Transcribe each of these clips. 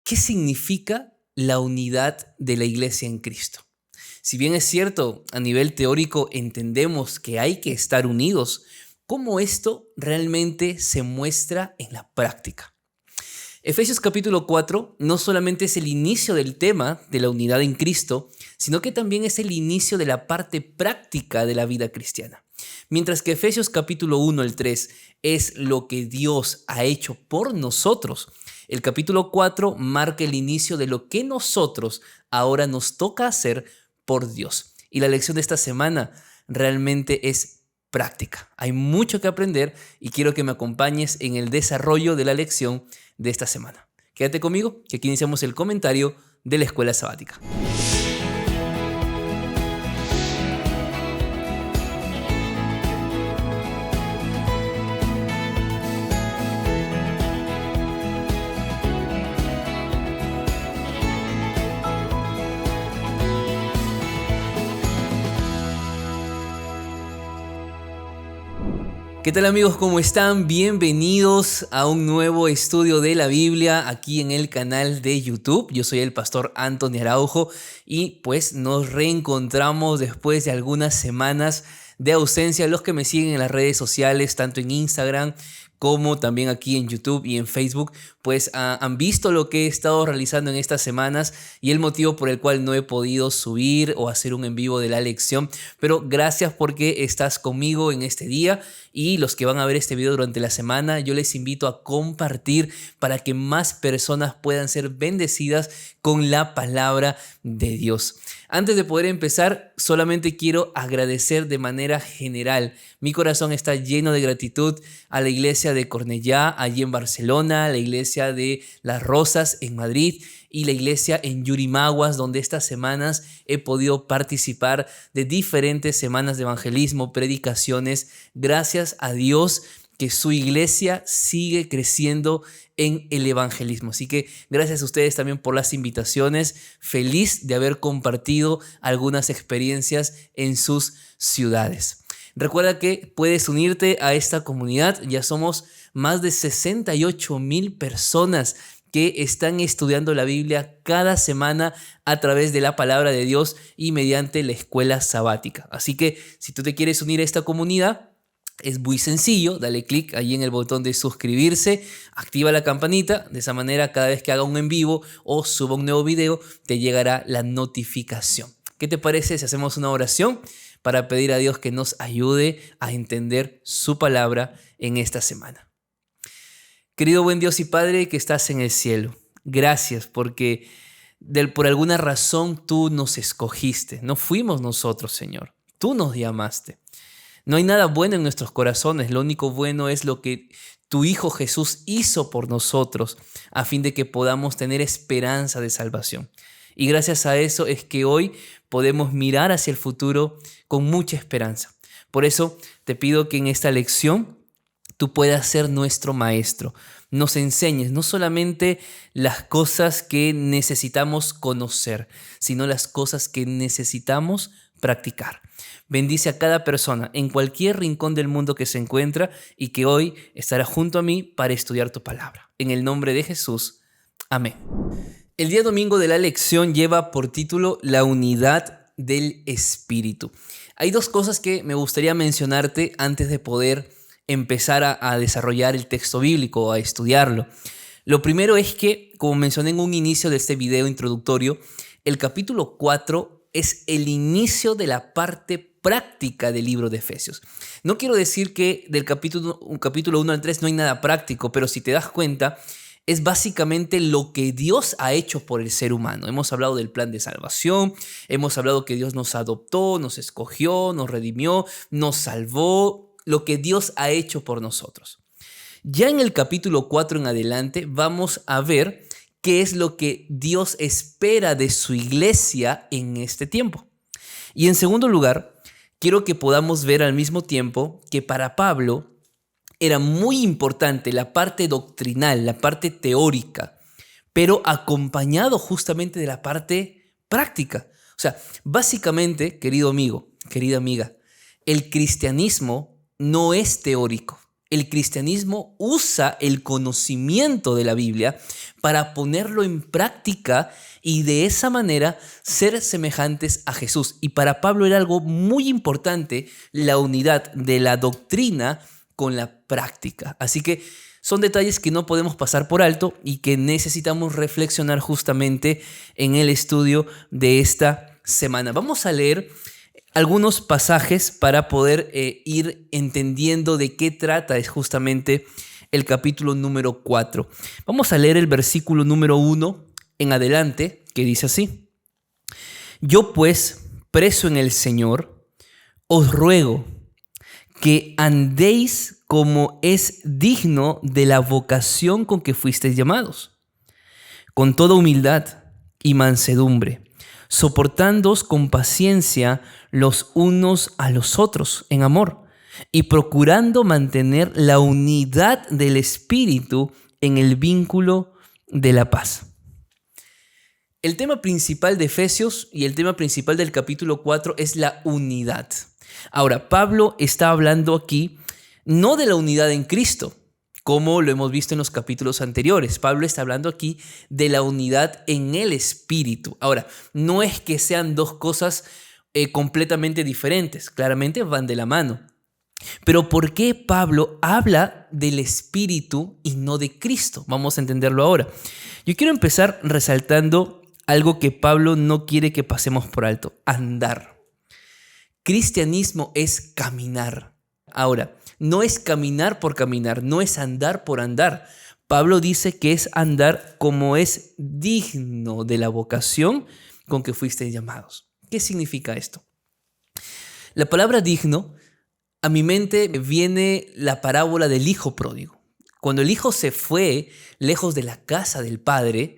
¿qué significa la unidad de la iglesia en Cristo? Si bien es cierto, a nivel teórico entendemos que hay que estar unidos, ¿cómo esto realmente se muestra en la práctica? Efesios capítulo 4 no solamente es el inicio del tema de la unidad en Cristo, sino que también es el inicio de la parte práctica de la vida cristiana. Mientras que Efesios capítulo 1 al 3 es lo que Dios ha hecho por nosotros, el capítulo 4 marca el inicio de lo que nosotros ahora nos toca hacer por Dios. Y la lección de esta semana realmente es práctica. Hay mucho que aprender y quiero que me acompañes en el desarrollo de la lección de esta semana. Quédate conmigo, que aquí iniciamos el comentario de la escuela sabática. ¿Qué tal amigos? ¿Cómo están? Bienvenidos a un nuevo estudio de la Biblia aquí en el canal de YouTube. Yo soy el pastor Antonio Araujo y pues nos reencontramos después de algunas semanas de ausencia. Los que me siguen en las redes sociales, tanto en Instagram como también aquí en YouTube y en Facebook, pues han visto lo que he estado realizando en estas semanas y el motivo por el cual no he podido subir o hacer un en vivo de la lección. Pero gracias porque estás conmigo en este día, y los que van a ver este video durante la semana, yo les invito a compartir para que más personas puedan ser bendecidas con la palabra de Dios. Antes de poder empezar, solamente quiero agradecer de manera general. Mi corazón está lleno de gratitud a la iglesia de Cornellá, allí en Barcelona, la iglesia de Las Rosas en Madrid y la iglesia en Yurimaguas, donde estas semanas he podido participar de diferentes semanas de evangelismo, predicaciones. Gracias a Dios que su iglesia sigue creciendo en el evangelismo. Así que gracias a ustedes también por las invitaciones. Feliz de haber compartido algunas experiencias en sus ciudades. Recuerda que puedes unirte a esta comunidad. Ya somos más de 68,000 personas que están estudiando la Biblia cada semana a través de la palabra de Dios y mediante la escuela sabática. Así que si tú te quieres unir a esta comunidad, es muy sencillo, dale clic ahí en el botón de suscribirse, activa la campanita, de esa manera cada vez que haga un en vivo o suba un nuevo video te llegará la notificación. ¿Qué te parece si hacemos una oración para pedir a Dios que nos ayude a entender su palabra en esta semana? Querido buen Dios y Padre que estás en el cielo, gracias porque por alguna razón tú nos escogiste, no fuimos nosotros, Señor, tú nos llamaste. No hay nada bueno en nuestros corazones, lo único bueno es lo que tu Hijo Jesús hizo por nosotros a fin de que podamos tener esperanza de salvación. Y gracias a eso es que hoy podemos mirar hacia el futuro con mucha esperanza. Por eso te pido que en esta lección tú puedas ser nuestro maestro, nos enseñes no solamente las cosas que necesitamos conocer, sino las cosas que necesitamos practicar. Bendice a cada persona en cualquier rincón del mundo que se encuentra y que hoy estará junto a mí para estudiar tu palabra. En el nombre de Jesús. Amén. El día domingo de la lección lleva por título La unidad del Espíritu. Hay dos cosas que me gustaría mencionarte antes de poder empezar a desarrollar el texto bíblico, a estudiarlo. Lo primero es que, como mencioné en un inicio de este video introductorio, el capítulo 4 es el inicio de la parte práctica del libro de Efesios. No quiero decir que del capítulo 1 al 3 no hay nada práctico, pero si te das cuenta, es básicamente lo que Dios ha hecho por el ser humano. Hemos hablado del plan de salvación, hemos hablado que Dios nos adoptó, nos escogió, nos redimió, nos salvó, lo que Dios ha hecho por nosotros. Ya en el capítulo 4 en adelante vamos a ver qué es lo que Dios espera de su iglesia en este tiempo. Y en segundo lugar, quiero que podamos ver al mismo tiempo que para Pablo era muy importante la parte doctrinal, la parte teórica, pero acompañado justamente de la parte práctica. O sea, básicamente, querido amigo, querida amiga, el cristianismo no es teórico, El cristianismo usa el conocimiento de la Biblia para ponerlo en práctica y de esa manera ser semejantes a Jesús. Y para Pablo era algo muy importante la unidad de la doctrina con la práctica. Así que son detalles que no podemos pasar por alto y que necesitamos reflexionar justamente en el estudio de esta semana. Vamos a leer algunos pasajes para poder ir entendiendo de qué trata es justamente el capítulo número 4. Vamos a leer el versículo número 1 en adelante, que dice así: Yo pues, preso en el Señor, os ruego que andéis como es digno de la vocación con que fuisteis llamados, con toda humildad y mansedumbre, soportándoos con paciencia los unos a los otros en amor, y procurando mantener la unidad del Espíritu en el vínculo de la paz. El tema principal de Efesios y el tema principal del capítulo 4 es la unidad. Ahora, Pablo está hablando aquí no de la unidad en Cristo, como lo hemos visto en los capítulos anteriores. Pablo está hablando aquí de la unidad en el Espíritu. Ahora, no es que sean dos cosas completamente diferentes, claramente van de la mano. Pero ¿por qué Pablo habla del Espíritu y no de Cristo? Vamos a entenderlo ahora. Yo quiero empezar resaltando algo que Pablo no quiere que pasemos por alto: andar. Cristianismo es caminar. Ahora, no es caminar por caminar, no es andar por andar. Pablo dice que es andar como es digno de la vocación con que fuisteis llamados. ¿Qué significa esto? La palabra digno, a mi mente viene la parábola del hijo pródigo. Cuando el hijo se fue lejos de la casa del padre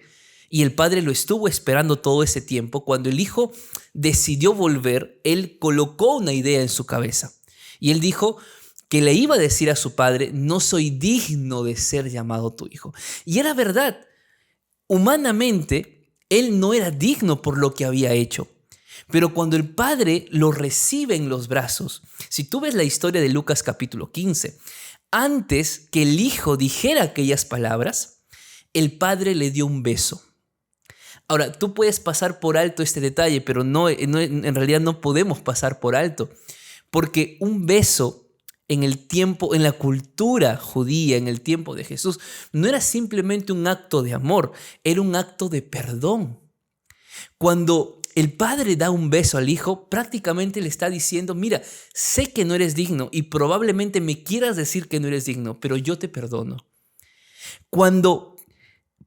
y el padre lo estuvo esperando todo ese tiempo, cuando el hijo decidió volver, él colocó una idea en su cabeza. Y él dijo que le iba a decir a su padre: no soy digno de ser llamado tu hijo. Y era verdad. Humanamente, él no era digno por lo que había hecho. Pero cuando el padre lo recibe en los brazos, si tú ves la historia de Lucas capítulo 15, antes que el hijo dijera aquellas palabras, el padre le dio un beso. Ahora, tú puedes pasar por alto este detalle, pero en realidad no podemos pasar por alto, porque un beso en el tiempo, en la cultura judía, en el tiempo de Jesús, no era simplemente un acto de amor, era un acto de perdón. Cuando el padre da un beso al hijo, prácticamente le está diciendo: mira, sé que no eres digno y probablemente me quieras decir que no eres digno, pero yo te perdono. Cuando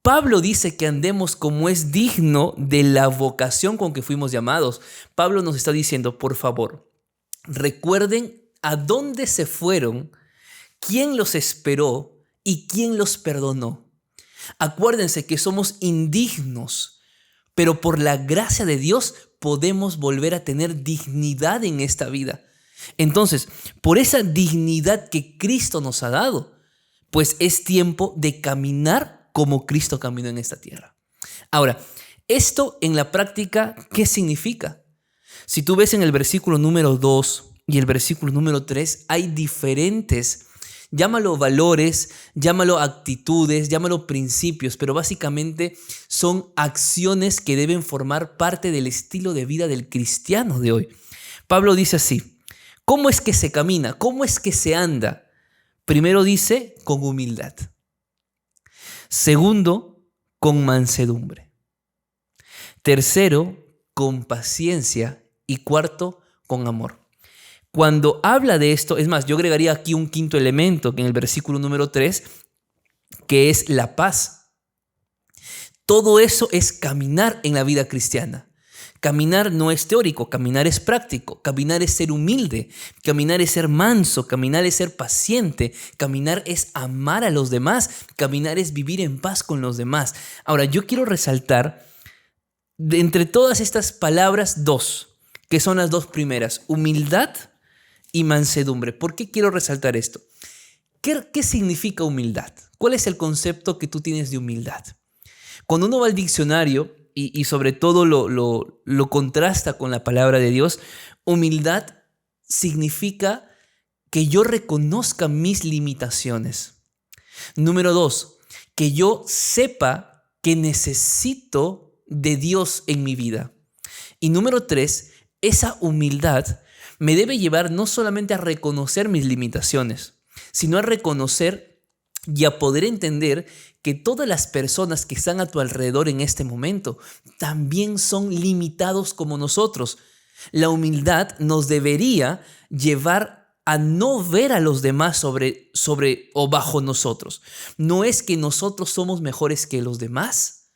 Pablo dice que andemos como es digno de la vocación con que fuimos llamados, Pablo nos está diciendo: por favor, recuerden a dónde se fueron, quién los esperó y quién los perdonó. Acuérdense que somos indignos, pero por la gracia de Dios podemos volver a tener dignidad en esta vida. Entonces, por esa dignidad que Cristo nos ha dado, pues es tiempo de caminar como Cristo caminó en esta tierra. Ahora, esto en la práctica, ¿qué significa? Si tú ves en el versículo número 2 y el versículo número 3, hay diferentes, llámalo valores, llámalo actitudes, llámalo principios, pero básicamente son acciones que deben formar parte del estilo de vida del cristiano de hoy. Pablo dice así: ¿cómo es que se camina? ¿Cómo es que se anda? Primero dice, con humildad. Segundo, con mansedumbre. Tercero, con paciencia. Y cuarto, con amor. Cuando habla de esto, es más, yo agregaría aquí un quinto elemento en el versículo número 3, que es la paz. Todo eso es caminar en la vida cristiana. Caminar no es teórico, caminar es práctico, caminar es ser humilde, caminar es ser manso, caminar es ser paciente, caminar es amar a los demás, caminar es vivir en paz con los demás. Ahora, yo quiero resaltar de entre todas estas palabras dos, que son las dos primeras: humildad y mansedumbre. ¿Por qué quiero resaltar esto? ¿Qué significa humildad? ¿Cuál es el concepto que tú tienes de humildad? Cuando uno va al diccionario y sobre todo lo contrasta con la palabra de Dios, humildad significa que yo reconozca mis limitaciones. Número 2, que yo sepa que necesito de Dios en mi vida. Y número 3, esa humildad me debe llevar no solamente a reconocer mis limitaciones, sino a reconocer y a poder entender que todas las personas que están a tu alrededor en este momento también son limitados como nosotros. La humildad nos debería llevar a no ver a los demás sobre o bajo nosotros. No es que nosotros somos mejores que los demás.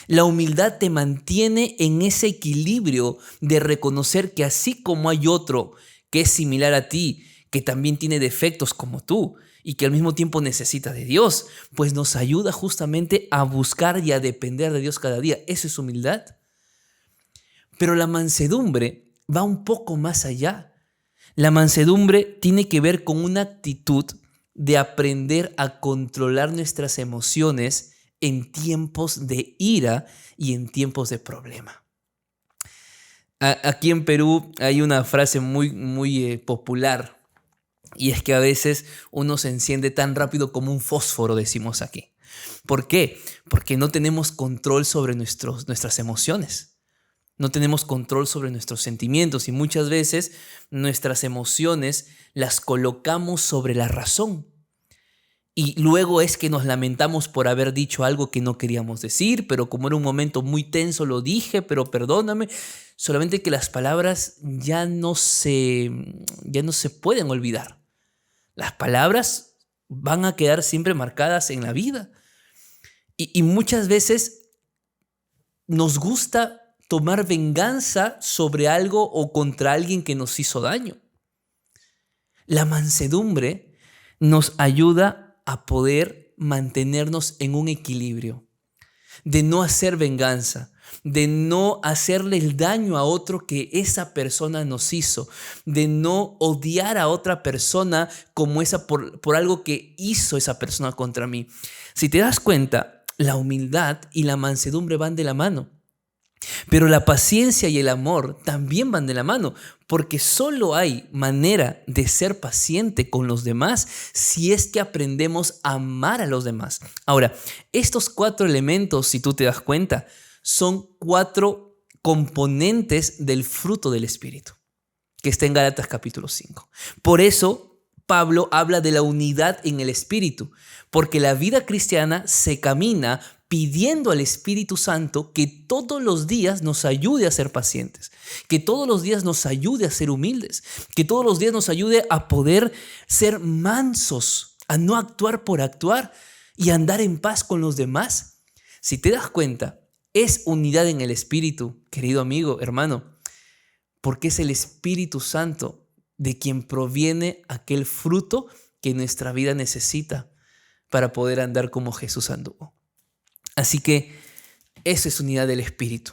La humildad te mantiene en ese equilibrio de reconocer que así como hay otro que es similar a ti, que también tiene defectos como tú y que al mismo tiempo necesita de Dios, pues nos ayuda justamente a buscar y a depender de Dios cada día. Eso es humildad. Pero la mansedumbre va un poco más allá. La mansedumbre tiene que ver con una actitud de aprender a controlar nuestras emociones en tiempos de ira y en tiempos de problema. Aquí en Perú hay una frase muy popular, y es que a veces uno se enciende tan rápido como un fósforo, decimos aquí. ¿Por qué? Porque no tenemos control sobre nuestras emociones. No tenemos control sobre nuestros sentimientos y muchas veces nuestras emociones las colocamos sobre la razón. Y luego es que nos lamentamos por haber dicho algo que no queríamos decir, pero como era un momento muy tenso lo dije, pero perdóname. Solamente que las palabras ya no se pueden olvidar. Las palabras van a quedar siempre marcadas en la vida. Y muchas veces nos gusta tomar venganza sobre algo o contra alguien que nos hizo daño. La mansedumbre nos ayuda a poder mantenernos en un equilibrio, de no hacer venganza, de no hacerle el daño a otro que esa persona nos hizo, de no odiar a otra persona como esa por algo que hizo esa persona contra mí. Si te das cuenta, la humildad y la mansedumbre van de la mano. Pero la paciencia y el amor también van de la mano, porque solo hay manera de ser paciente con los demás si es que aprendemos a amar a los demás. Ahora, estos 4 elementos, si tú te das cuenta, son 4 componentes del fruto del Espíritu, que está en Gálatas capítulo 5. Por eso Pablo habla de la unidad en el Espíritu, porque la vida cristiana se camina pidiendo al Espíritu Santo que todos los días nos ayude a ser pacientes, que todos los días nos ayude a ser humildes, que todos los días nos ayude a poder ser mansos, a no actuar por actuar y a andar en paz con los demás. Si te das cuenta, es unidad en el Espíritu, querido amigo, hermano, porque es el Espíritu Santo de quien proviene aquel fruto que nuestra vida necesita para poder andar como Jesús anduvo. Así que eso es unidad del Espíritu.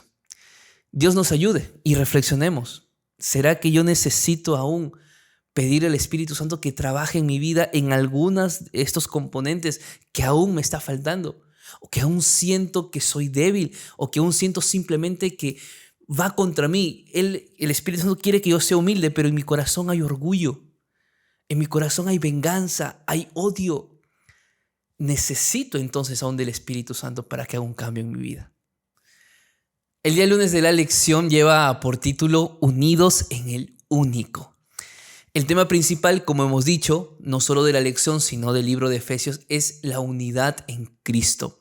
Dios nos ayude y reflexionemos. ¿Será que yo necesito aún pedir al Espíritu Santo que trabaje en mi vida en algunos de estos componentes que aún me está faltando? O que aún siento que soy débil, o que aún siento simplemente que va contra mí. El Espíritu Santo quiere que yo sea humilde, pero en mi corazón hay orgullo. En mi corazón hay venganza, hay odio. Necesito entonces aún del Espíritu Santo para que haga un cambio en mi vida. El día lunes de la lección lleva por título Unidos en el Único. El tema principal, como hemos dicho, no solo de la lección, sino del libro de Efesios, es la unidad en Cristo.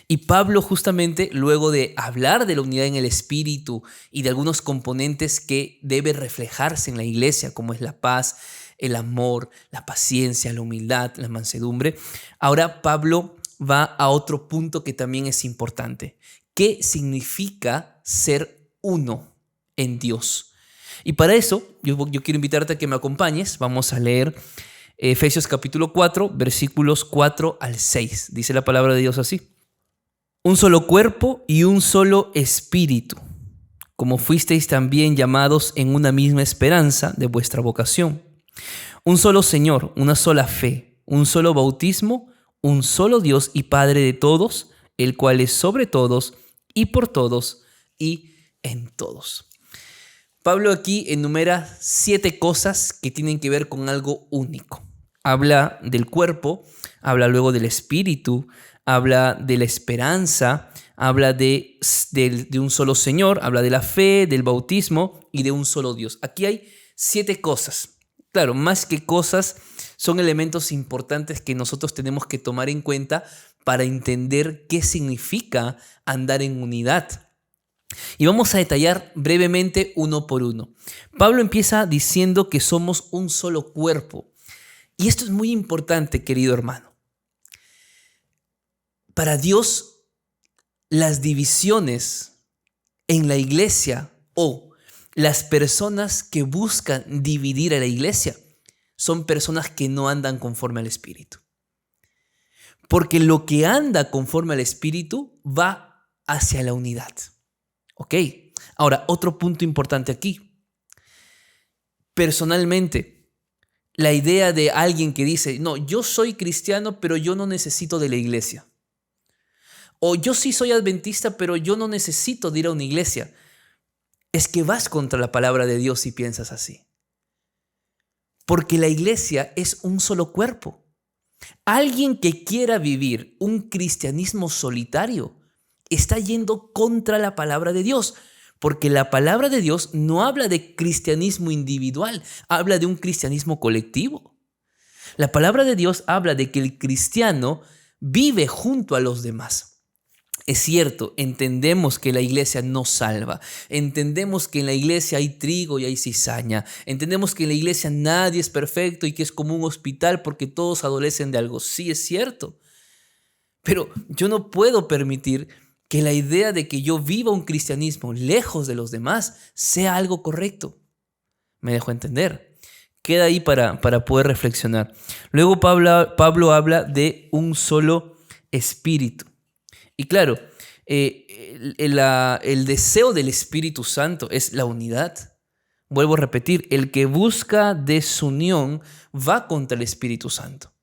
Y Pablo justamente, luego de hablar de la unidad en el Espíritu y de algunos componentes que debe reflejarse en la iglesia, como es la paz, el amor, la paciencia, la humildad, la mansedumbre, ahora Pablo va a otro punto que también es importante. ¿Qué significa ser uno en Dios? Y para eso yo quiero invitarte a que me acompañes. Vamos a leer Efesios capítulo 4, versículos 4 al 6. Dice la palabra de Dios así: un solo cuerpo y un solo espíritu, como fuisteis también llamados en una misma esperanza de vuestra vocación. Un solo Señor, una sola fe, un solo bautismo, un solo Dios y Padre de todos, el cual es sobre todos y por todos y en todos. Pablo aquí enumera 7 cosas que tienen que ver con algo único. Habla del cuerpo, habla luego del espíritu, habla de la esperanza, habla de un solo Señor, habla de la fe, del bautismo y de un solo Dios. Aquí hay 7 cosas. Claro, más que cosas, son elementos importantes que nosotros tenemos que tomar en cuenta para entender qué significa andar en unidad. Y vamos a detallar brevemente uno por uno. Pablo empieza diciendo que somos un solo cuerpo. Y esto es muy importante, querido hermano. Para Dios, las divisiones en la iglesia o las personas que buscan dividir a la iglesia son personas que no andan conforme al Espíritu. Porque lo que anda conforme al Espíritu va hacia la unidad. ¿Ok? Ahora, otro punto importante aquí. Personalmente, la idea de alguien que dice, no, yo soy cristiano, pero yo no necesito de la iglesia. O yo sí soy adventista, pero yo no necesito de ir a una iglesia. Es que vas contra la palabra de Dios si piensas así. Porque la iglesia es un solo cuerpo. Alguien que quiera vivir un cristianismo solitario está yendo contra la palabra de Dios. Porque la palabra de Dios no habla de cristianismo individual, habla de un cristianismo colectivo. La palabra de Dios habla de que el cristiano vive junto a los demás. Es cierto, entendemos que la iglesia no salva, entendemos que en la iglesia hay trigo y hay cizaña, entendemos que en la iglesia nadie es perfecto y que es como un hospital porque todos adolecen de algo. Sí, es cierto, pero yo no puedo permitir que la idea de que yo viva un cristianismo lejos de los demás sea algo correcto. ¿Me dejo entender? Queda ahí para poder reflexionar. Luego Pablo habla de un solo espíritu. Y claro, el deseo del Espíritu Santo es la unidad. Vuelvo a repetir, el que busca desunión va contra el Espíritu Santo.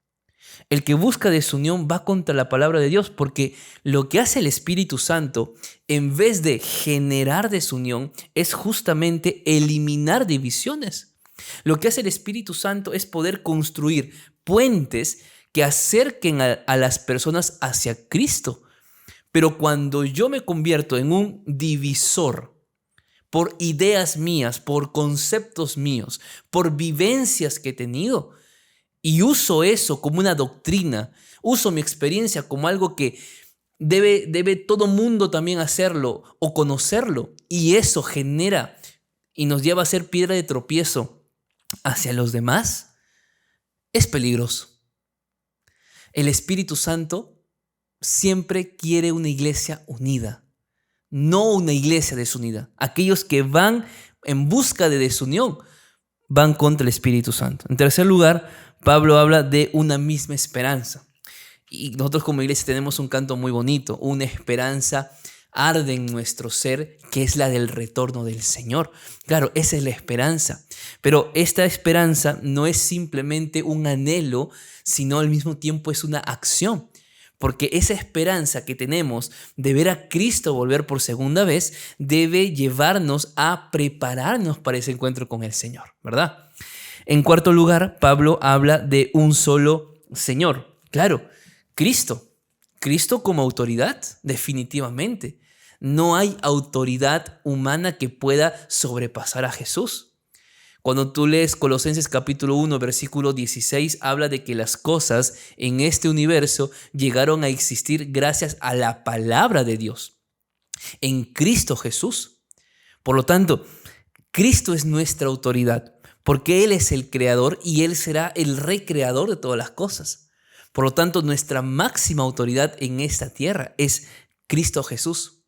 El que busca desunión va contra la palabra de Dios, porque lo que hace el Espíritu Santo, en vez de generar desunión, es justamente eliminar divisiones. Lo que hace el Espíritu Santo es poder construir puentes que acerquen a las personas hacia Cristo. Pero cuando yo me convierto en un divisor por ideas mías, por conceptos míos, por vivencias que he tenido, y uso eso como una doctrina, uso mi experiencia como algo que debe todo mundo también hacerlo o conocerlo, y eso genera y nos lleva a ser piedra de tropiezo hacia los demás, es peligroso. El Espíritu Santo siempre quiere una iglesia unida, no una iglesia desunida. Aquellos que van en busca de desunión van contra el Espíritu Santo. En tercer lugar, Pablo habla de una misma esperanza. Y nosotros como iglesia tenemos un canto muy bonito, una esperanza arde en nuestro ser, que es la del retorno del Señor. Claro, esa es la esperanza. Pero esta esperanza no es simplemente un anhelo, sino al mismo tiempo es una acción. Porque esa esperanza que tenemos de ver a Cristo volver por segunda vez debe llevarnos a prepararnos para ese encuentro con el Señor, ¿verdad? En cuarto lugar, Pablo habla de un solo Señor. Claro, Cristo. Cristo como autoridad, definitivamente. No hay autoridad humana que pueda sobrepasar a Jesús. Cuando tú lees Colosenses capítulo 1, versículo 16, habla de que las cosas en este universo llegaron a existir gracias a la palabra de Dios, en Cristo Jesús. Por lo tanto, Cristo es nuestra autoridad, porque Él es el creador y Él será el recreador de todas las cosas. Por lo tanto, nuestra máxima autoridad en esta tierra es Cristo Jesús.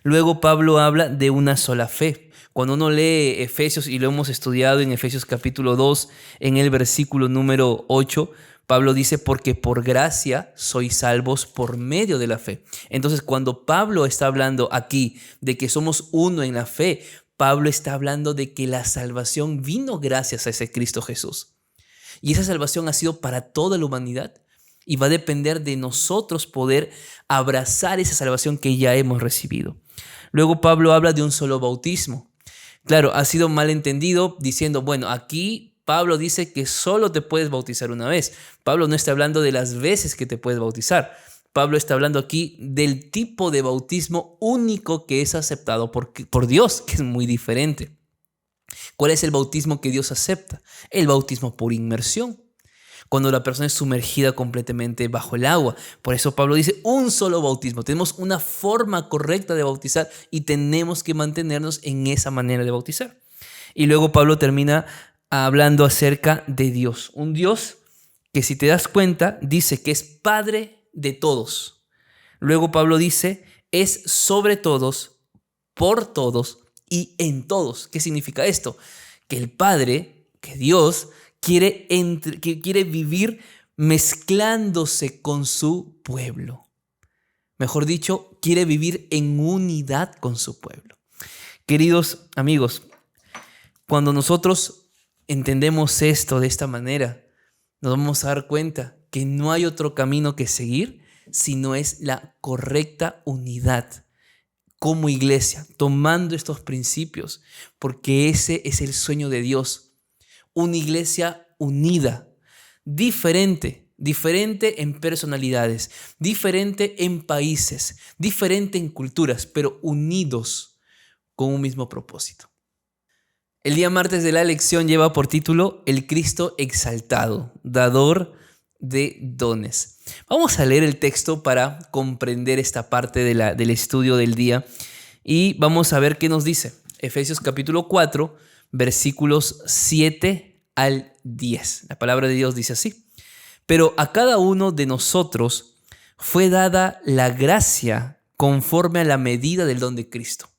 Luego Pablo habla de una sola fe. Cuando uno lee Efesios, y lo hemos estudiado en Efesios capítulo 2, en el versículo número 8, Pablo dice, porque por gracia sois salvos por medio de la fe. Entonces, cuando Pablo está hablando aquí de que somos uno en la fe, Pablo está hablando de que la salvación vino gracias a ese Cristo Jesús. Y esa salvación ha sido para toda la humanidad. Y va a depender de nosotros poder abrazar esa salvación que ya hemos recibido. Luego Pablo habla de un solo bautismo. Claro, ha sido mal entendido diciendo, bueno, aquí Pablo dice que solo te puedes bautizar una vez. Pablo no está hablando de las veces que te puedes bautizar. Pablo está hablando aquí del tipo de bautismo único que es aceptado por Dios, que es muy diferente. ¿Cuál es el bautismo que Dios acepta? El bautismo por inmersión, cuando la persona es sumergida completamente bajo el agua. Por eso Pablo dice un solo bautismo. Tenemos una forma correcta de bautizar y tenemos que mantenernos en esa manera de bautizar. Y luego Pablo termina hablando acerca de Dios. Un Dios que, si te das cuenta, dice que es Padre de todos. Luego Pablo dice, es sobre todos, por todos y en todos. ¿Qué significa esto? Que el Padre, que Dios, que quiere vivir mezclándose con su pueblo. Mejor dicho, quiere vivir en unidad con su pueblo. Queridos amigos, cuando nosotros entendemos esto de esta manera, nos vamos a dar cuenta que no hay otro camino que seguir, sino es la correcta unidad como iglesia, tomando estos principios, porque ese es el sueño de Dios. Una iglesia unida, diferente en personalidades, diferente en países, diferente en culturas, pero unidos con un mismo propósito. El día martes de la lección lleva por título El Cristo exaltado, dador de dones. Vamos a leer el texto para comprender esta parte del estudio del día y vamos a ver qué nos dice. Efesios capítulo 4, versículos 7 al 10. La palabra de Dios dice así: pero a cada uno de nosotros fue dada la gracia conforme a la medida del don de Cristo.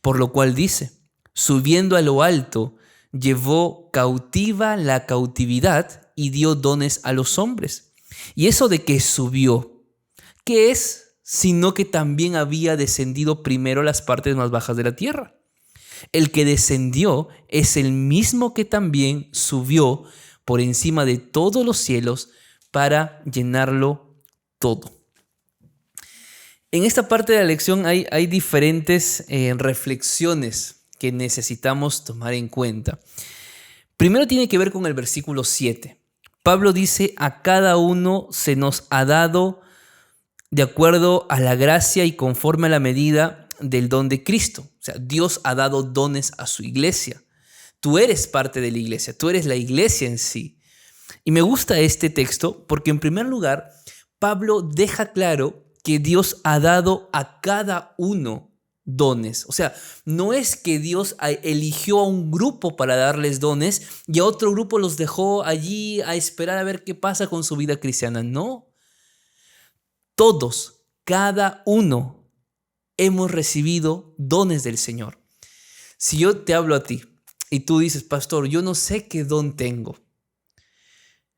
Por lo cual dice, subiendo a lo alto, llevó cautiva la cautividad y dio dones a los hombres. Y eso de que subió, ¿qué es? Sino que también había descendido primero a las partes más bajas de la tierra. El que descendió es el mismo que también subió por encima de todos los cielos para llenarlo todo. En esta parte de la lección hay diferentes reflexiones que necesitamos tomar en cuenta. Primero tiene que ver con el versículo 7. Pablo dice, a cada uno se nos ha dado de acuerdo a la gracia y conforme a la medida del don de Cristo. O sea, Dios ha dado dones a su iglesia. Tú eres parte de la iglesia, tú eres la iglesia en sí. Y me gusta este texto porque, en primer lugar, Pablo deja claro que Dios ha dado a cada uno dones. O sea, no es que Dios eligió a un grupo para darles dones y a otro grupo los dejó allí a esperar a ver qué pasa con su vida cristiana. No. Todos, cada uno, hemos recibido dones del Señor. Si yo te hablo a ti y tú dices, pastor, yo no sé qué don tengo.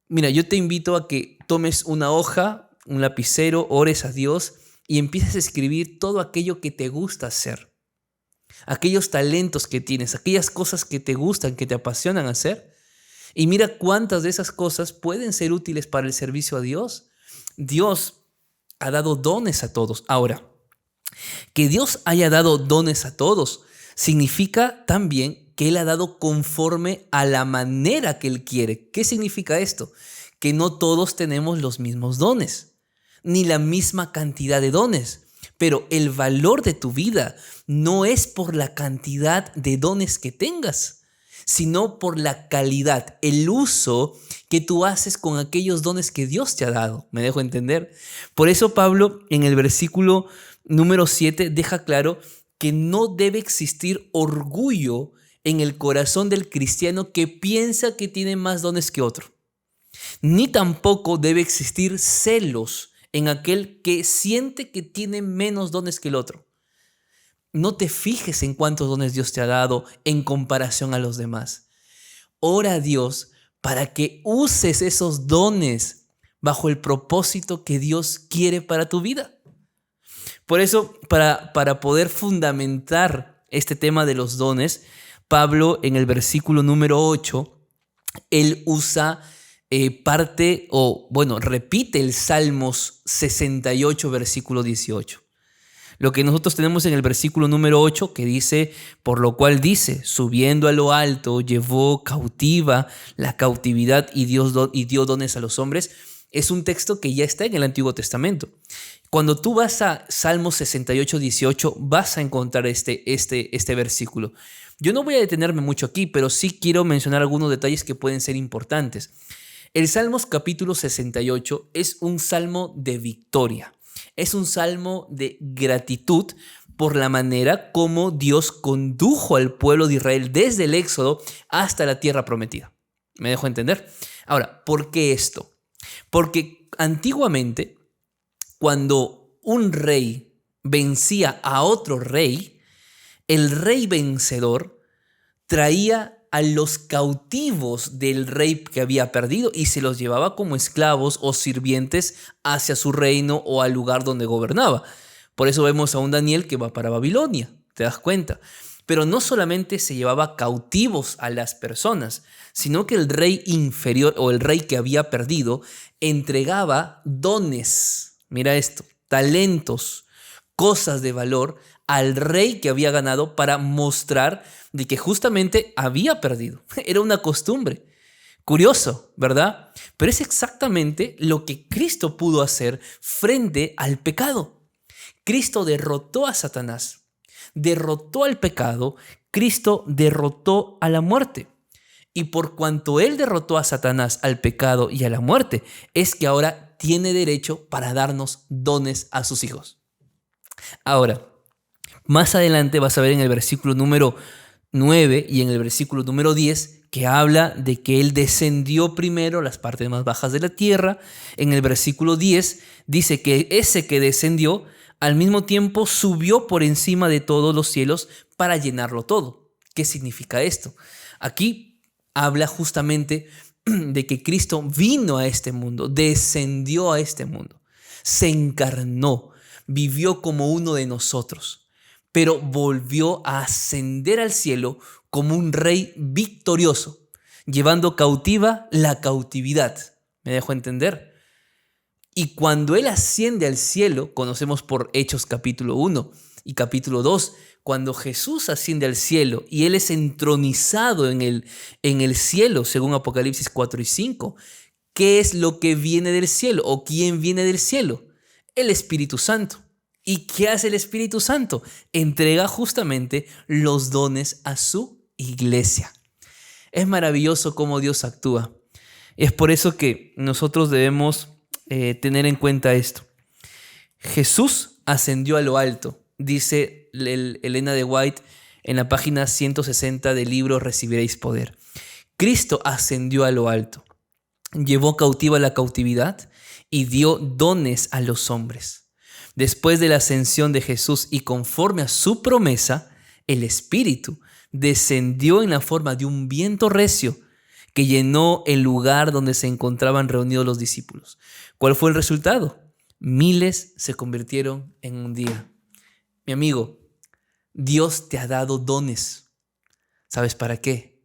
Mira, yo te invito a que tomes una hoja, un lapicero, ores a Dios y empieces a escribir todo aquello que te gusta hacer. Aquellos talentos que tienes, aquellas cosas que te gustan, que te apasionan hacer. Y mira cuántas de esas cosas pueden ser útiles para el servicio a Dios. Dios ha dado dones a todos. Ahora, que Dios haya dado dones a todos significa también que Él ha dado conforme a la manera que Él quiere. ¿Qué significa esto? Que no todos tenemos los mismos dones, ni la misma cantidad de dones. Pero el valor de tu vida no es por la cantidad de dones que tengas, sino por la calidad, el uso que tú haces con aquellos dones que Dios te ha dado. ¿Me dejo entender? Por eso Pablo en el versículo número 7 deja claro que no debe existir orgullo en el corazón del cristiano que piensa que tiene más dones que otro. Ni tampoco debe existir celos en aquel que siente que tiene menos dones que el otro. No te fijes en cuántos dones Dios te ha dado en comparación a los demás. Ora a Dios para que uses esos dones bajo el propósito que Dios quiere para tu vida. Por eso, para poder fundamentar este tema de los dones, Pablo en el versículo número 8, él usa repite el Salmos 68, versículo 18. Lo que nosotros tenemos en el versículo número 8 que dice, por lo cual dice, subiendo a lo alto, llevó cautiva la cautividad y dio dones a los hombres, es un texto que ya está en el Antiguo Testamento. Cuando tú vas a Salmos 68, 18, vas a encontrar este versículo. Yo no voy a detenerme mucho aquí, pero sí quiero mencionar algunos detalles que pueden ser importantes. El Salmos capítulo 68 es un salmo de victoria. Es un salmo de gratitud por la manera como Dios condujo al pueblo de Israel desde el Éxodo hasta la tierra prometida. ¿Me dejo entender? Ahora, ¿por qué esto? Porque antiguamente, cuando un rey vencía a otro rey, el rey vencedor traía a los cautivos del rey que había perdido y se los llevaba como esclavos o sirvientes hacia su reino o al lugar donde gobernaba. Por eso vemos a un Daniel que va para Babilonia, ¿te das cuenta? Pero no solamente se llevaba cautivos a las personas, sino que el rey inferior o el rey que había perdido entregaba dones, mira esto, talentos, cosas de valor al rey que había ganado para mostrar de que justamente había perdido. Era una costumbre. Curioso, ¿verdad? Pero es exactamente lo que Cristo pudo hacer frente al pecado. Cristo derrotó a Satanás, derrotó al pecado, Cristo derrotó a la muerte. Y por cuanto Él derrotó a Satanás, al pecado y a la muerte, es que ahora tiene derecho para darnos dones a sus hijos. Ahora, más adelante vas a ver en el versículo número 9 y en el versículo número 10 que habla de que Él descendió primero a las partes más bajas de la tierra. En el versículo 10 dice que ese que descendió al mismo tiempo subió por encima de todos los cielos para llenarlo todo. ¿Qué significa esto? Aquí habla justamente de que Cristo vino a este mundo, descendió a este mundo, se encarnó, vivió como uno de nosotros, pero volvió a ascender al cielo como un rey victorioso, llevando cautiva la cautividad. ¿Me dejo entender? Y cuando Él asciende al cielo, conocemos por Hechos capítulo 1 y capítulo 2, cuando Jesús asciende al cielo y Él es entronizado en el cielo, según Apocalipsis 4 y 5, ¿qué es lo que viene del cielo? ¿O quién viene del cielo? El Espíritu Santo. ¿Y qué hace el Espíritu Santo? Entrega justamente los dones a su iglesia. Es maravilloso cómo Dios actúa. Es por eso que nosotros debemos tener en cuenta esto. Jesús ascendió a lo alto, dice Elena de White en la página 160 del libro Recibiréis Poder. Cristo ascendió a lo alto, llevó cautiva la cautividad y dio dones a los hombres. Después de la ascensión de Jesús y conforme a su promesa, el Espíritu descendió en la forma de un viento recio que llenó el lugar donde se encontraban reunidos los discípulos. ¿Cuál fue el resultado? Miles se convirtieron en un día. Mi amigo, Dios te ha dado dones. ¿Sabes para qué?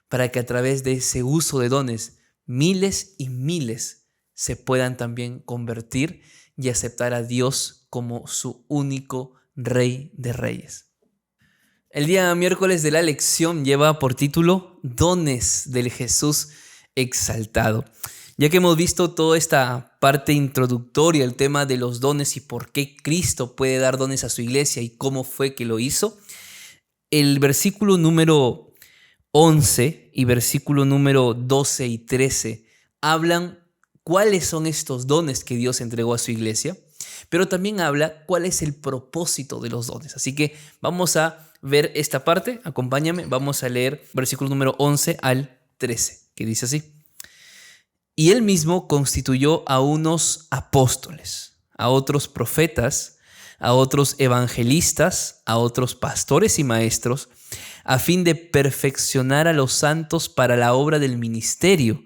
Para que a través de ese uso de dones, miles y miles se puedan también convertir y aceptar a Dios como su único Rey de Reyes. El día miércoles de la lección lleva por título Dones del Jesús exaltado. Ya que hemos visto toda esta parte introductoria, el tema de los dones y por qué Cristo puede dar dones a su iglesia y cómo fue que lo hizo, el versículo número 11 y versículo número 12 y 13 hablan cuáles son estos dones que Dios entregó a su iglesia, pero también habla cuál es el propósito de los dones. Así que vamos a ver esta parte, acompáñame, vamos a leer versículo número 11 al 13, que dice así. Y Él mismo constituyó a unos apóstoles, a otros profetas, a otros evangelistas, a otros pastores y maestros, a fin de perfeccionar a los santos para la obra del ministerio,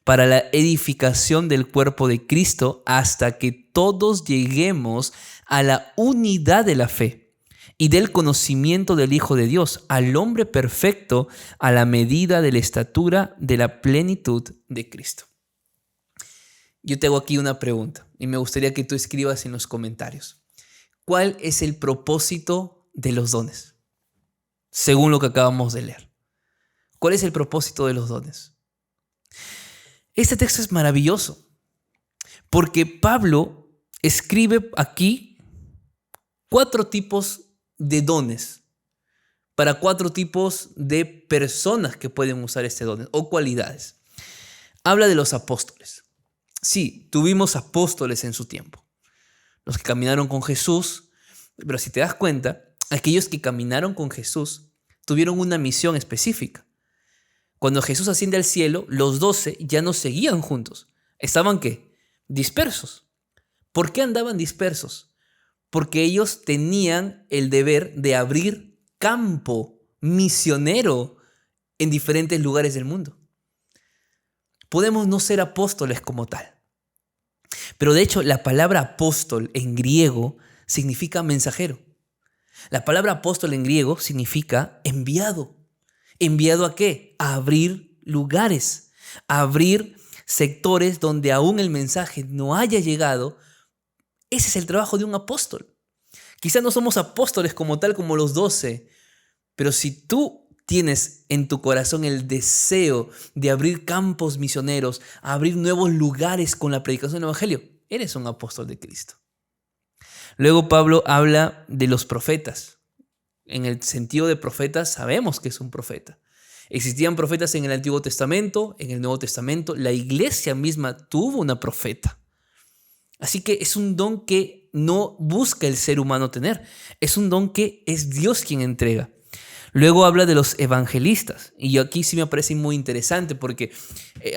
para la edificación del cuerpo de Cristo, hasta que todos lleguemos a la unidad de la fe y del conocimiento del Hijo de Dios, al hombre perfecto, a la medida de la estatura de la plenitud de Cristo. Yo te hago aquí una pregunta y me gustaría que tú escribas en los comentarios. ¿Cuál es el propósito de los dones? Según lo que acabamos de leer. ¿Cuál es el propósito de los dones? Este texto es maravilloso porque Pablo escribe aquí 4 tipos de dones para 4 tipos de personas que pueden usar este don o cualidades. Habla de los apóstoles. Sí, tuvimos apóstoles en su tiempo, los que caminaron con Jesús, pero si te das cuenta, aquellos que caminaron con Jesús tuvieron una misión específica. Cuando Jesús asciende al cielo, los 12 ya no seguían juntos. ¿Estaban qué? Dispersos. ¿Por qué andaban dispersos? Porque ellos tenían el deber de abrir campo misionero en diferentes lugares del mundo. Podemos no ser apóstoles como tal, pero de hecho la palabra apóstol en griego significa mensajero. La palabra apóstol en griego significa enviado. ¿Enviado a qué? A abrir lugares, a abrir sectores donde aún el mensaje no haya llegado. Ese es el trabajo de un apóstol. Quizás no somos apóstoles como tal, como los 12, pero si tú tienes en tu corazón el deseo de abrir campos misioneros, abrir nuevos lugares con la predicación del evangelio, eres un apóstol de Cristo. Luego Pablo habla de los profetas. En el sentido de profetas sabemos que es un profeta. Existían profetas en el Antiguo Testamento, en el Nuevo Testamento. La iglesia misma tuvo una profeta. Así que es un don que no busca el ser humano tener. Es un don que es Dios quien entrega. Luego habla de los evangelistas. Y aquí sí me parece muy interesante porque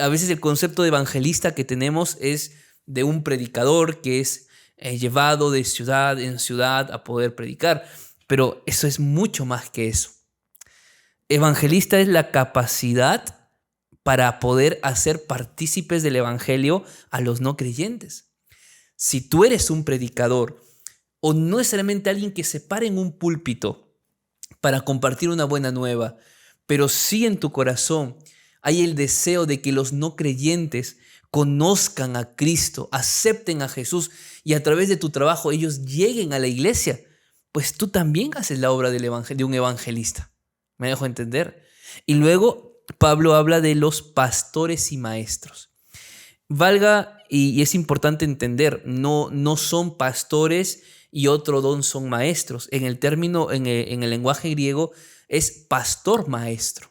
a veces el concepto de evangelista que tenemos es de un predicador que es llevado de ciudad en ciudad a poder predicar. Pero eso es mucho más que eso. Evangelista es la capacidad para poder hacer partícipes del evangelio a los no creyentes. Si tú eres un predicador o no necesariamente alguien que se pare en un púlpito para compartir una buena nueva, pero sí en tu corazón hay el deseo de que los no creyentes conozcan a Cristo, acepten a Jesús y a través de tu trabajo ellos lleguen a la iglesia, pues tú también haces la obra de un evangelista. ¿Me dejo entender? Y luego Pablo habla de los pastores y maestros. Valga, y es importante entender, no son pastores y otro don son maestros. En el término, en el lenguaje griego, es pastor maestro.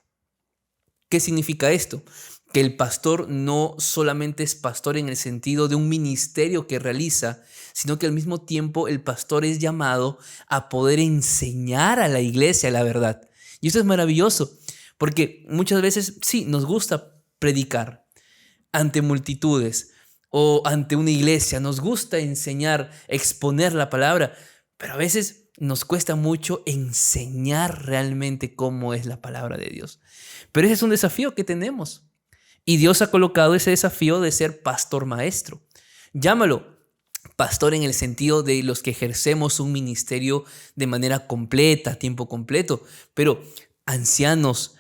¿Qué significa esto? Que el pastor no solamente es pastor en el sentido de un ministerio que realiza, sino que al mismo tiempo el pastor es llamado a poder enseñar a la iglesia la verdad. Y eso es maravilloso, porque muchas veces sí, nos gusta predicar ante multitudes o ante una iglesia, nos gusta enseñar, exponer la palabra, pero a veces nos cuesta mucho enseñar realmente cómo es la palabra de Dios. Pero ese es un desafío que tenemos. Y Dios ha colocado ese desafío de ser pastor maestro. Llámalo pastor en el sentido de los que ejercemos un ministerio de manera completa, a tiempo completo. Pero ancianos,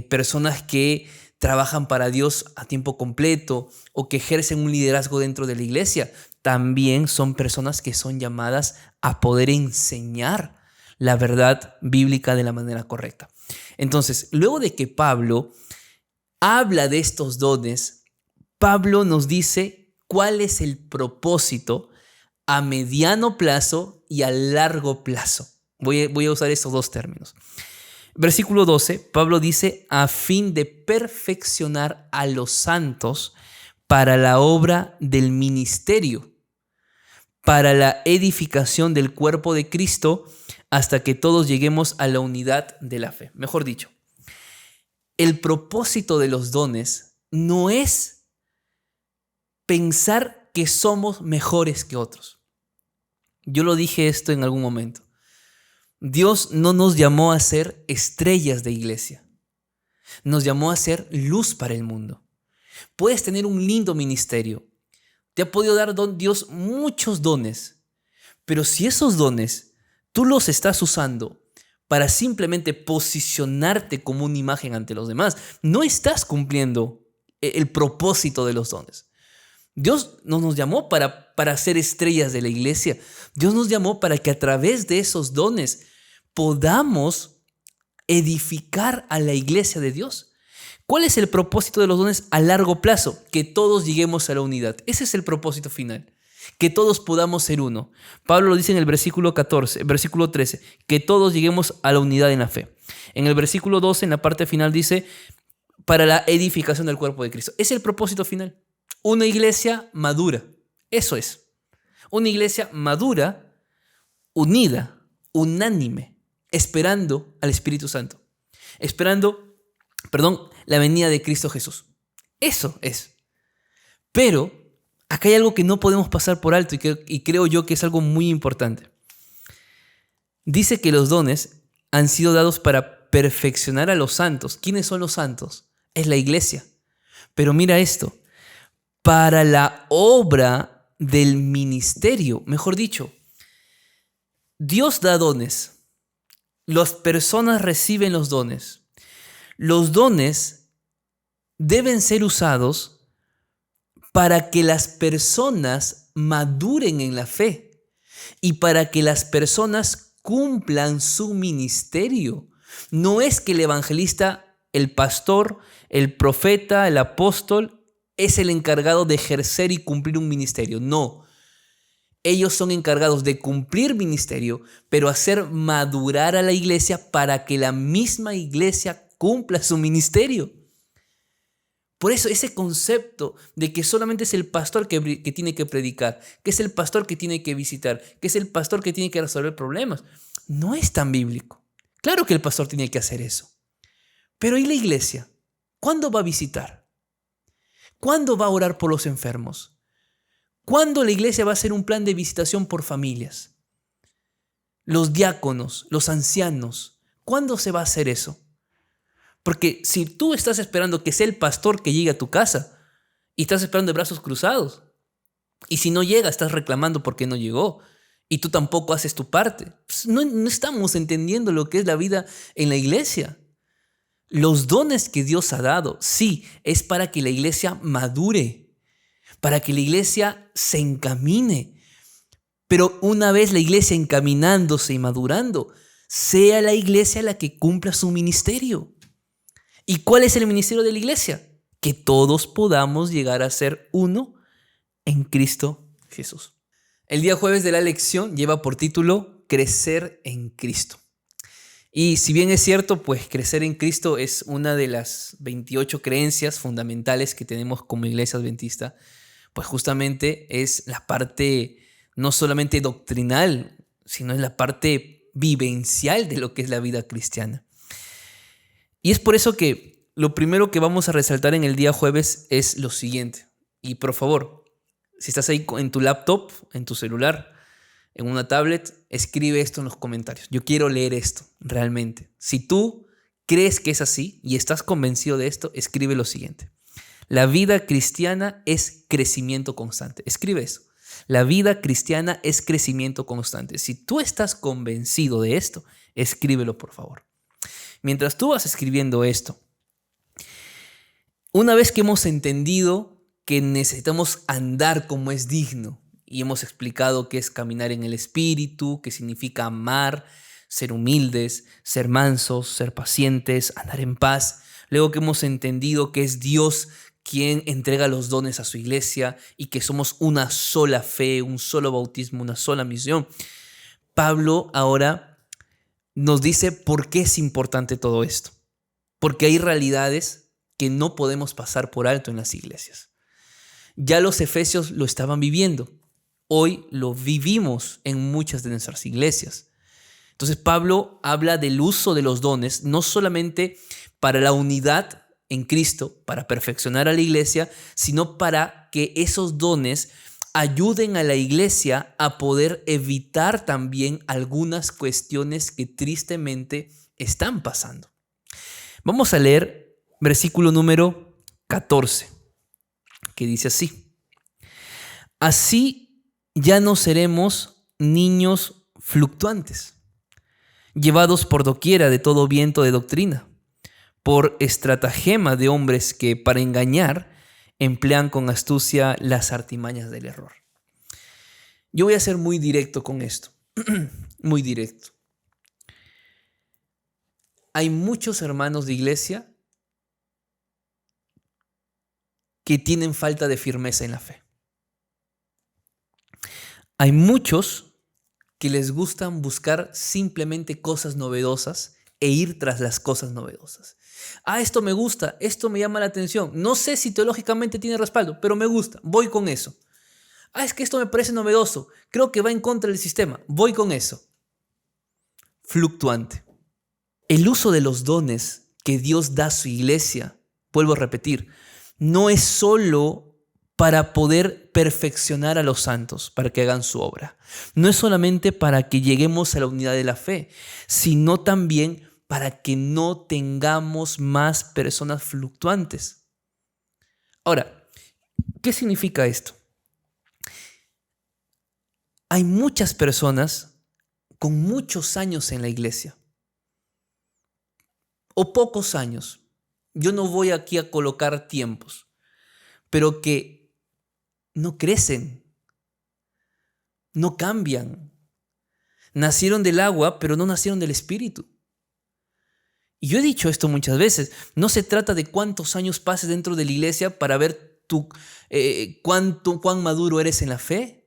personas que trabajan para Dios a tiempo completo o que ejercen un liderazgo dentro de la iglesia, también son personas que son llamadas a poder enseñar la verdad bíblica de la manera correcta. Entonces, luego de que Pablo habla de estos dones, Pablo nos dice cuál es el propósito a mediano plazo y a largo plazo. Voy a usar estos dos términos. Versículo 12, Pablo dice, a fin de perfeccionar a los santos para la obra del ministerio, para la edificación del cuerpo de Cristo, hasta que todos lleguemos a la unidad de la fe. Mejor dicho, el propósito de los dones no es pensar que somos mejores que otros. Yo lo dije esto en algún momento. Dios no nos llamó a ser estrellas de iglesia. Nos llamó a ser luz para el mundo. Puedes tener un lindo ministerio. Te ha podido dar Dios muchos dones. Pero si esos dones tú los estás usando para simplemente posicionarte como una imagen ante los demás, no estás cumpliendo el propósito de los dones. Dios no nos llamó para ser estrellas de la iglesia. Dios nos llamó para que a través de esos dones podamos edificar a la iglesia de Dios. ¿Cuál es el propósito de los dones a largo plazo? Que todos lleguemos a la unidad. Ese es el propósito final. Que todos podamos ser uno. Pablo lo dice en el versículo 13, que todos lleguemos a la unidad en la fe. En el versículo 12, en la parte final dice, para la edificación del cuerpo de Cristo. Es el propósito final. Una iglesia madura. Eso es. Una iglesia madura, unida, unánime, esperando al Espíritu Santo. La venida de Cristo Jesús. Eso es. Pero acá hay algo que no podemos pasar por alto y creo yo que es algo muy importante. Dice que los dones han sido dados para perfeccionar a los santos. ¿Quiénes son los santos? Es la iglesia. Pero mira esto, para la obra del ministerio, mejor dicho, Dios da dones. Las personas reciben los dones. Los dones deben ser usados para que las personas maduren en la fe y para que las personas cumplan su ministerio. No es que el evangelista, el pastor, el profeta, el apóstol es el encargado de ejercer y cumplir un ministerio. No. Ellos son encargados de cumplir ministerio, pero hacer madurar a la iglesia para que la misma iglesia cumpla su ministerio. Por eso ese concepto de que solamente es el pastor que tiene que predicar, que es el pastor que tiene que visitar, que es el pastor que tiene que resolver problemas, no es tan bíblico. Claro que el pastor tiene que hacer eso. Pero ¿y la iglesia? ¿Cuándo va a visitar? ¿Cuándo va a orar por los enfermos? ¿Cuándo la iglesia va a hacer un plan de visitación por familias? Los diáconos, los ancianos, ¿cuándo se va a hacer eso? Porque si tú estás esperando que sea el pastor que llegue a tu casa y estás esperando de brazos cruzados, y si no llega estás reclamando porque no llegó y tú tampoco haces tu parte, pues no estamos entendiendo lo que es la vida en la iglesia. Los dones que Dios ha dado, sí, es para que la iglesia madure, para que la iglesia se encamine. Pero una vez la iglesia encaminándose y madurando, sea la iglesia la que cumpla su ministerio. ¿Y cuál es el ministerio de la iglesia? Que todos podamos llegar a ser uno en Cristo Jesús. El día jueves de la lección lleva por título Crecer en Cristo. Y si bien es cierto, pues crecer en Cristo es una de las 28 creencias fundamentales que tenemos como iglesia adventista, pues justamente es la parte no solamente doctrinal, sino es la parte vivencial de lo que es la vida cristiana. Y es por eso que lo primero que vamos a resaltar en el día jueves es lo siguiente. Y por favor, si estás ahí en tu laptop, en tu celular, en una tablet, escribe esto en los comentarios. Yo quiero leer esto realmente. Si tú crees que es así y estás convencido de esto, escribe lo siguiente. La vida cristiana es crecimiento constante. Escribe eso. La vida cristiana es crecimiento constante. Si tú estás convencido de esto, escríbelo por favor. Mientras tú vas escribiendo esto, una vez que hemos entendido que necesitamos andar como es digno y hemos explicado qué es caminar en el Espíritu, qué significa amar, ser humildes, ser mansos, ser pacientes, andar en paz, luego que hemos entendido que es Dios quien entrega los dones a su iglesia y que somos una sola fe, un solo bautismo, una sola misión, Pablo ahora nos dice por qué es importante todo esto. Porque hay realidades que no podemos pasar por alto en las iglesias. Ya los efesios lo estaban viviendo. Hoy lo vivimos en muchas de nuestras iglesias. Entonces Pablo habla del uso de los dones, no solamente para la unidad en Cristo, para perfeccionar a la iglesia, sino para que esos dones ayuden a la iglesia a poder evitar también algunas cuestiones que tristemente están pasando. Vamos a leer versículo número 14, que dice así. Así ya no seremos niños fluctuantes, llevados por doquiera de todo viento de doctrina, por estratagema de hombres que para engañar emplean con astucia las artimañas del error. Yo voy a ser muy directo con esto, muy directo. Hay muchos hermanos de iglesia que tienen falta de firmeza en la fe. Hay muchos que les gustan buscar simplemente cosas novedosas e ir tras las cosas novedosas. Esto me gusta, esto me llama la atención. No sé si teológicamente tiene respaldo, pero me gusta, voy con eso. Es que esto me parece novedoso, creo que va en contra del sistema, voy con eso. Fluctuante. El uso de los dones que Dios da a su iglesia, vuelvo a repetir, no es solo para poder perfeccionar a los santos, para que hagan su obra. No es solamente para que lleguemos a la unidad de la fe, sino también para que no tengamos más personas fluctuantes. Ahora, ¿qué significa esto? Hay muchas personas con muchos años en la iglesia, o pocos años. Yo no voy aquí a colocar tiempos, pero que no crecen, no cambian. Nacieron del agua, pero no nacieron del Espíritu. Y yo he dicho esto muchas veces. No se trata de cuántos años pases dentro de la iglesia para ver cuán maduro eres en la fe.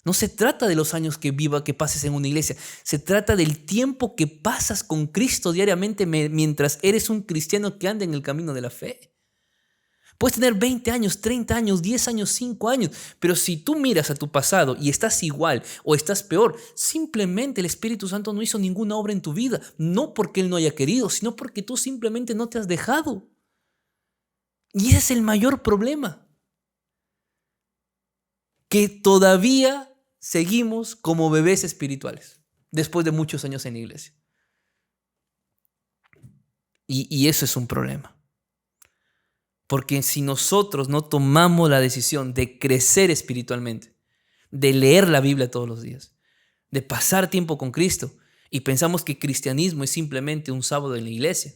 No se trata de los años que pases en una iglesia. Se trata del tiempo que pasas con Cristo diariamente mientras eres un cristiano que anda en el camino de la fe. Puedes tener 20 años, 30 años, 10 años, 5 años, pero si tú miras a tu pasado y estás igual o estás peor, simplemente el Espíritu Santo no hizo ninguna obra en tu vida, no porque Él no haya querido, sino porque tú simplemente no te has dejado. Y ese es el mayor problema, que todavía seguimos como bebés espirituales después de muchos años en la iglesia. Y eso es un problema. Porque si nosotros no tomamos la decisión de crecer espiritualmente, de leer la Biblia todos los días, de pasar tiempo con Cristo, y pensamos que cristianismo es simplemente un sábado en la iglesia,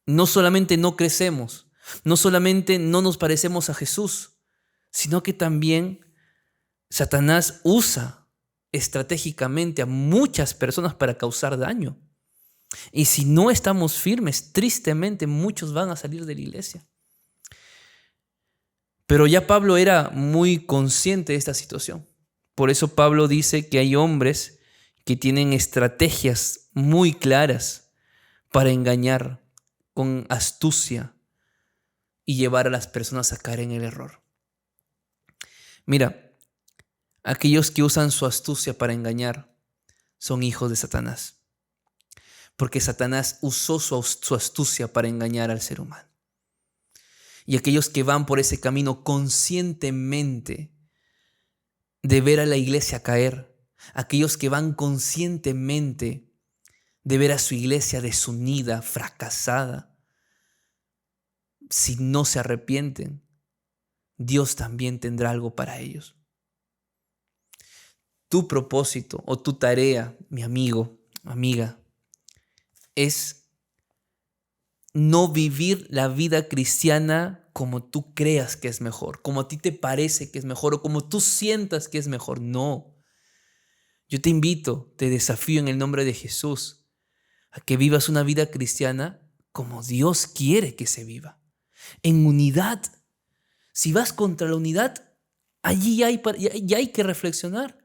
no solamente no crecemos, no solamente no nos parecemos a Jesús, sino que también Satanás usa estratégicamente a muchas personas para causar daño. Y si no estamos firmes, tristemente muchos van a salir de la iglesia. Pero ya Pablo era muy consciente de esta situación. Por eso Pablo dice que hay hombres que tienen estrategias muy claras para engañar con astucia y llevar a las personas a caer en el error. Mira, aquellos que usan su astucia para engañar son hijos de Satanás. Porque Satanás usó su astucia para engañar al ser humano. Y aquellos que van por ese camino conscientemente de ver a la iglesia caer, aquellos que van conscientemente de ver a su iglesia desunida, fracasada, si no se arrepienten, Dios también tendrá algo para ellos. Tu propósito o tu tarea, mi amigo, amiga, es no vivir la vida cristiana como tú creas que es mejor, como a ti te parece que es mejor o como tú sientas que es mejor. No. Yo te invito, te desafío en el nombre de Jesús a que vivas una vida cristiana como Dios quiere que se viva, en unidad. Si vas contra la unidad, allí ya hay que reflexionar.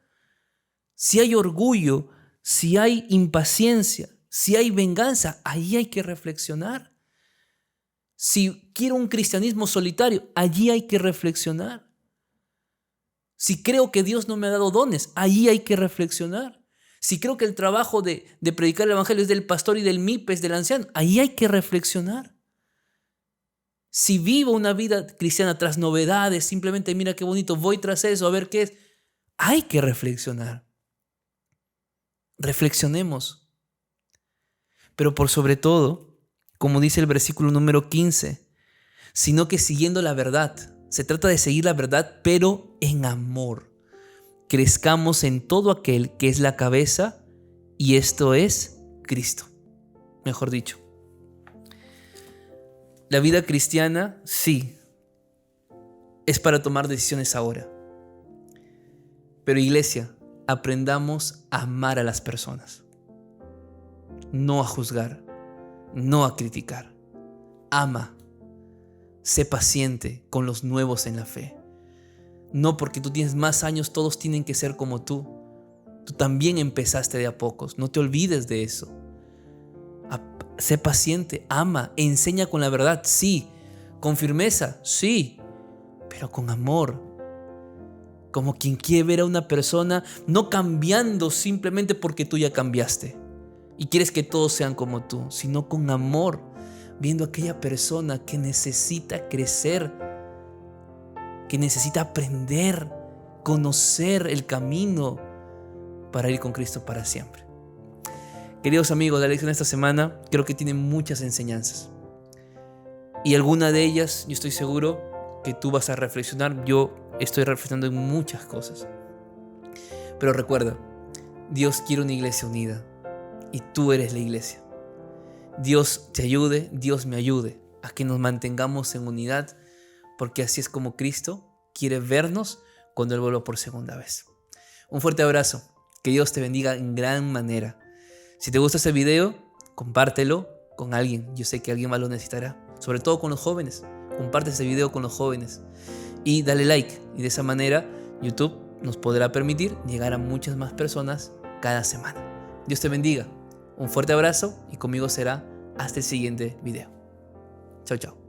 Si hay orgullo, si hay impaciencia, si hay venganza, ahí hay que reflexionar. Si quiero un cristianismo solitario, allí hay que reflexionar. Si creo que Dios no me ha dado dones, allí hay que reflexionar. Si creo que el trabajo de predicar el evangelio es del pastor y del MIPES, del anciano, ahí hay que reflexionar. Si vivo una vida cristiana tras novedades, simplemente mira qué bonito, voy tras eso, a ver qué es, hay que reflexionar. Reflexionemos. Pero por sobre todo, como dice el versículo número 15, sino que siguiendo la verdad. Se trata de seguir la verdad, pero en amor. Crezcamos en todo aquel que es la cabeza, y esto es Cristo. Mejor dicho. La vida cristiana, sí, es para tomar decisiones ahora. Pero iglesia, aprendamos a amar a las personas. No a juzgar, no a criticar. Ama, sé paciente con los nuevos en la fe. No porque tú tienes más años, todos tienen que ser como tú. Tú también empezaste de a pocos, no te olvides de eso. Sé paciente, ama, enseña con la verdad, sí. Con firmeza, sí. Pero con amor. Como quien quiere ver a una persona no cambiando simplemente porque tú ya cambiaste y quieres que todos sean como tú, sino con amor, viendo a aquella persona que necesita crecer, que necesita aprender, conocer el camino para ir con Cristo para siempre. Queridos amigos, la lección de esta semana creo que tiene muchas enseñanzas. Y alguna de ellas, yo estoy seguro que tú vas a reflexionar. Yo estoy reflexionando en muchas cosas. Pero recuerda, Dios quiere una iglesia unida y tú eres la iglesia. Dios te ayude, Dios me ayude a que nos mantengamos en unidad, porque así es como Cristo quiere vernos cuando Él vuelva por segunda vez. Un fuerte abrazo, que Dios te bendiga en gran manera. Si te gusta este video, compártelo con alguien. Yo sé que alguien más lo necesitará, sobre todo con los jóvenes. Comparte este video con los jóvenes y dale like, y de esa manera YouTube nos podrá permitir llegar a muchas más personas cada semana. Dios te bendiga. Un fuerte abrazo y conmigo será hasta el siguiente video. Chao, chao.